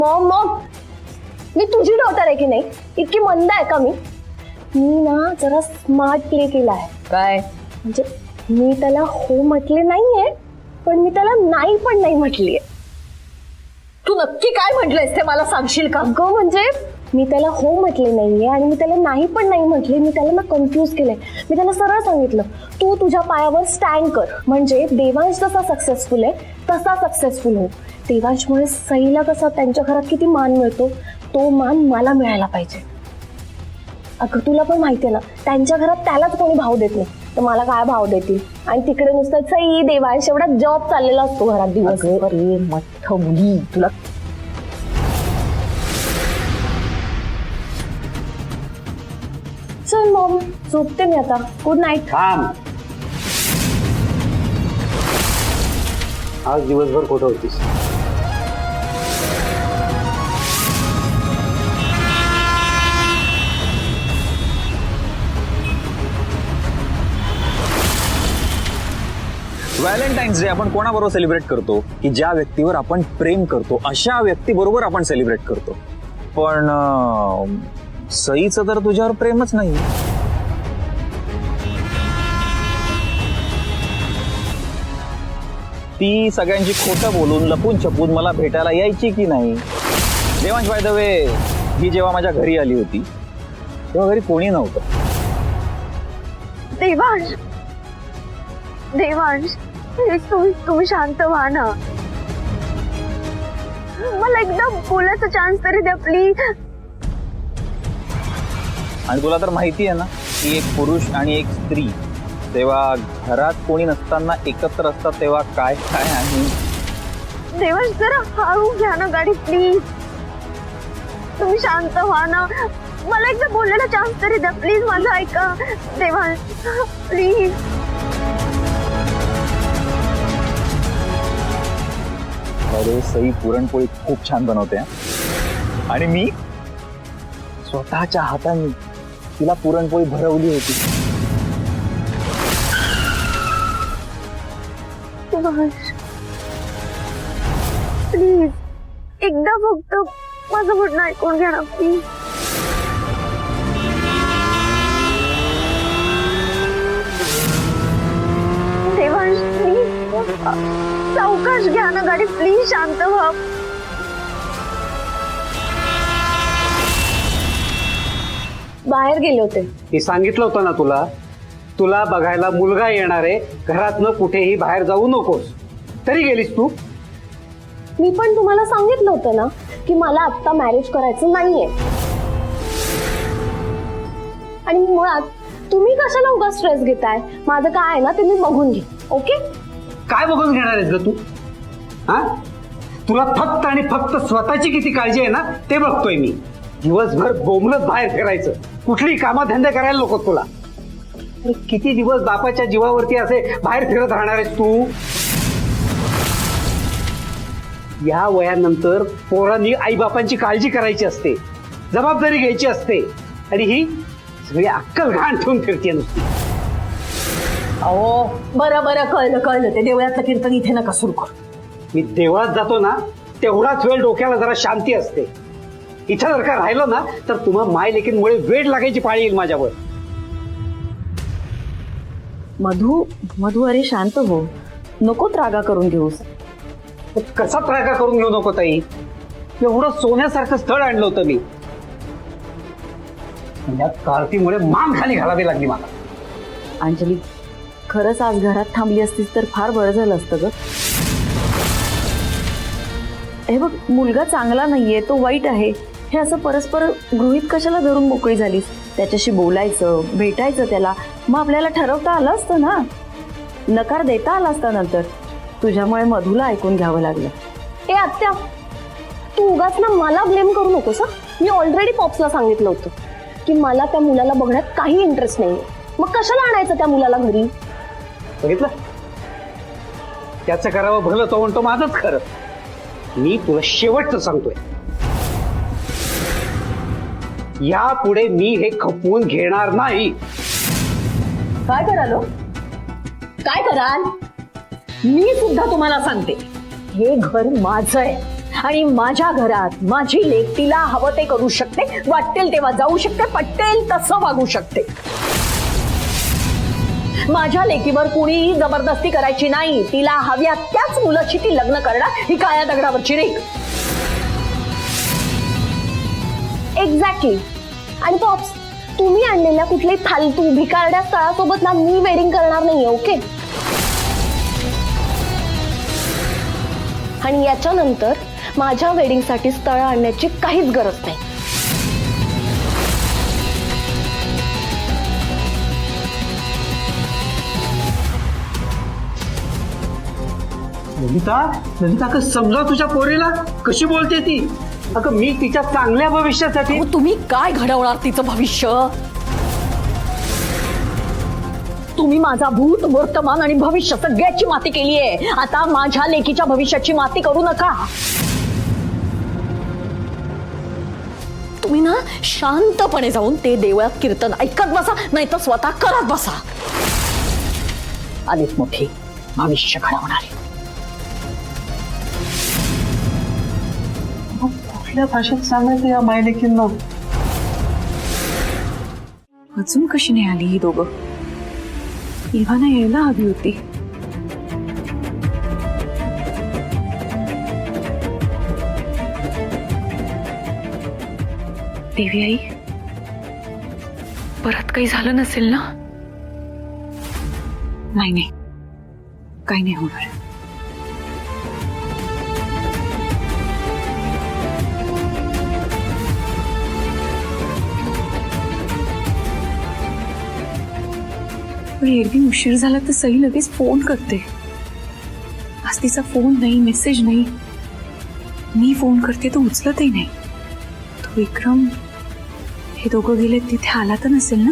मग मी तुझी डॉटर आहे की नाही? इतकी मंद आहे का मी ना जरा स्मार्ट प्ले केलाय. काय म्हणजे मी त्याला हो म्हटले नाहीये, पण मी त्याला नाही पण नाही म्हटलीये. तू नक्की काय म्हटलंयस ते मला सांगशील का? अगं म्हणजे मी त्याला हो म्हटले नाहीये आणि मी त्याला नाही पण नाही म्हटले. मी त्याला ना कन्फ्यूज केलंय. मी त्याला सरळ सांगितलं, तू तुझ्या पायावर स्टँड कर, म्हणजे देवांश जसा सक्सेसफुल आहे तसा सक्सेसफुल हो. देवांशमुळे सईला कसा त्यांच्या घरात किती मान मिळतो, तो मान मला मिळायला पाहिजे. अगं तुला पण माहितीये ना, त्यांच्या घरात त्यालाच कोणी भाव देत नाही, तर मला काय भाव देतील? आणि तिकडे नुसतं सई देवांश एवढा जॉब चाललेला असतो घरात दिवस. अरे मठ मुली, तुला चल मॉम, झोपते मी आता. Good night. थांब. आज दिवसभर कुठं होतीस? व्हॅलेंटाईन्स डे आपण कोणाबरोबर सेलिब्रेट करतो? की ज्या व्यक्तीवर आपण प्रेम करतो अशा व्यक्तीबरोबर आपण सेलिब्रेट करतो. पण सईचं तर तुझ्यावर प्रेमच नाही. ती सगळ्यांची खोटं बोलून लपून छपून मला भेटायला यायची की नाही? देवांश बाय द वे, ही जेव्हा माझ्या घरी आली होती तेव्हा घरी कोणी नव्हतं. देवांश, देवांश प्लीज तुम्ही शांत व्हा ना. मला एकदा बोलायचा चान्स तरी द्या प्लीज. आणि तुला तर माहिती आहे ना की एक पुरुष आणि एक स्त्री तेव्हा घरात कोणी नसताना एकत्र असतात तेव्हा काय काय आहे. देवांश जरा हळू घ्या ना गाडी प्लीज. तुम्ही शांत व्हा ना. मला एकदा बोलायला चान्स तरी द्या प्लीज. माझं ऐका देवांश प्लीज. अरे सई पुरणपोळी खूप छान बनवते हा. आणि मी स्वतःच्या हाताने तिला पुरणपोळी भरवली होती. देवांश प्लीज एकदा फक्त माझं म्हणणं ऐकून घ्या ना प्लीज. देवांश प्लीज सावकाश घ्या ना गाडी प्लीज. शांत व्हा. बाहेर गेले होते. मी सांगितलं होतं ना तुला, तुला बघायला मुलगा येणार आहे, घरातनं कुठेही बाहेर जाऊ नकोस. तरी गेलीस तू. मी पण तुम्हाला सांगितलं होतं ना की मला आता मॅरेज करायचं नाहीये. आणि मुळात तुम्ही कशाला उगा स्ट्रेस घेताय? माझं काय आहे ना ते मी बघून घे. ओके? काय बघून घेणार आहेस ग तू? हा, तुला फक्त आणि फक्त स्वतःची किती काळजी आहे ना ते बघतोय मी. दिवसभर बोंबलत बाहेर फिरायचं, कुठली कामधंदे करायला नको तुला. अरे किती दिवस बापाच्या जीवावरती असे बाहेर फिरत राहणार आहेस तू? या वयानंतर पोरांनी आई बापांची काळजी करायची असते, जबाबदारी घ्यायची असते, आणि ही सगळी अक्कल घाण ठेवून फिरते नुसती. अहो बरं बरं, कळलं. ते देवळातलं कीर्तन इथे नका सुरू कर. मी देवळात जातो ना तेवढाच वेळ डोक्याला जरा शांती असते. इथं जर का राहिलो ना तर तुम्हा माय लेकींमुळे वेळ लागायची पाळी येईल माझ्यावर. मधू अरे शांत हो, नको त्रागा करून घेऊस. कसा त्रागा करून घेऊ नको ताई? एवढं सोन्यासारखं स्थळ आणलं होतं मी, या कार्तीमुळे मान खाली घालावी लागली मला. अंजली, खरंच आज घरात थांबली असतीस तर फार बरं झालं असतं ग. हे बघ, मुलगा चांगला नाहीये, तो वाईट आहे, हे असं परस्पर गृहीत कशाला धरून मोकळी झालीस? त्याच्याशी बोलायचं, भेटायचं त्याला, मग आपल्याला ठरवता आलं असतं ना. नकार देता आला असता नंतर. तुझ्यामुळे मधूला ऐकून घ्यावं लागलं. ए आत्या, तू उगाच ना मला ब्लेम करू नकोस. मी ऑलरेडी पॉप्सला सांगितलं होतं की मला त्या मुलाला बघण्यात काही इंटरेस्ट नाहीये. मग कशाला आणायचं त्या मुलाला घरी? बघितलं, त्याचं करावं भलं तो म्हणतो माझंच खरं. मी तुला शेवटचं सांगतोय, यापुढे मी हे खपवून घेणार नाही. काय कराल? काय कराल? मी सुद्धा तुम्हाला सांगते, हे घर माझं आहे. आणि माझ्या घरात माझी लेक तिला हवं ते करू शकते, वाटेल तेव्हा जाऊ शकते, पटेल तसं वागू शकते. माझ्या लेकीवर कुणीही जबरदस्ती करायची नाही. तिला हव्या त्याच मुलाची ती लग्न करणार, ही काळ्या दगडावरची रेख. एक्झॅक्टली. आणि पॉप्स, तुम्ही आणलेल्या कुठल्याही फालतू भिकारड्या स्थळासोबत ना मी वेडिंग करणार नाहीये, ओके? आणि याच्यानंतर माझ्या वेडिंगसाठी स्थळ आणण्याची काहीच गरज नाही. ललिता, ललिता, अगं समजा तुझ्या पोरीला कशी बोलते ती. अगं मी तिच्या चांगल्या भविष्यासाठी. अहो, तुम्ही काय घडवणार तिचं भविष्य? तुम्ही माझा भूत, वर्तमान आणि भविष्य सगळ्याची माती केली आहे. आता माझ्या लेकीच्या भविष्याची माती करू नका. तुम्ही ना शांतपणे जाऊन ते देवळात कीर्तन ऐकत बसा, नाही तर स्वतः करत बसा. आलीच मोठी भविष्य घडवणारी. कुठल्या भाषेत सांगायचं या मायलेकींना? अजून कशी नाही आली ही दोघं? इव्हाना यायला हवी होती. देवी आई, परत काही झालं नसेल ना? नाही नाही, काही नाही होणार. पण एरवी उशीर झाला तर सई लगेच फोन करते. आज तिचा फोन नाही, मेसेज नाही. मी फोन करते तो उचलतही नाही. तो विक्रम, हे दोघं गेले तिथे आला तर नसेल ना?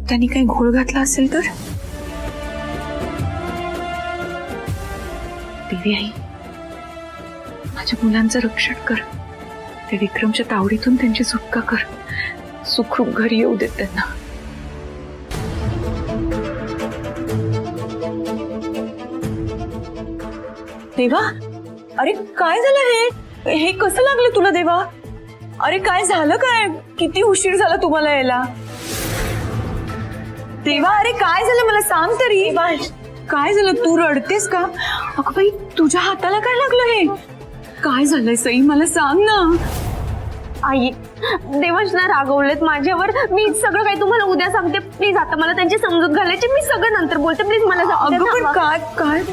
त्यांनी काही घोळ घातला असेल तर? देवी आई, माझ्या मुलांचं रक्षण कर. त्या विक्रमच्या तावडीतून त्यांची सुटका कर. सुखरूप घरी येऊ देत त्यांना. देवा, अरे काय झालं? हे कसं लागलं तुला देवा? अरे काय झालं? काय किती उशीर झाला तुम्हाला यायला? देवा, अरे काय झालं मला सांग तरी. काय झालं? तू रडतेस का? अगं बाई, तुझ्या हाताला काय लागलं? हे काय झालंय सई, मला सांग ना. आई, देवांश ना रागवलेत माझ्यावर. मी सगळं काही तुम्हाला उद्या सांगते. प्लीज आता मला त्यांची समजूत घालायची. मी सगळं नंतर बोलते. प्लीज मला अगं पण काय काय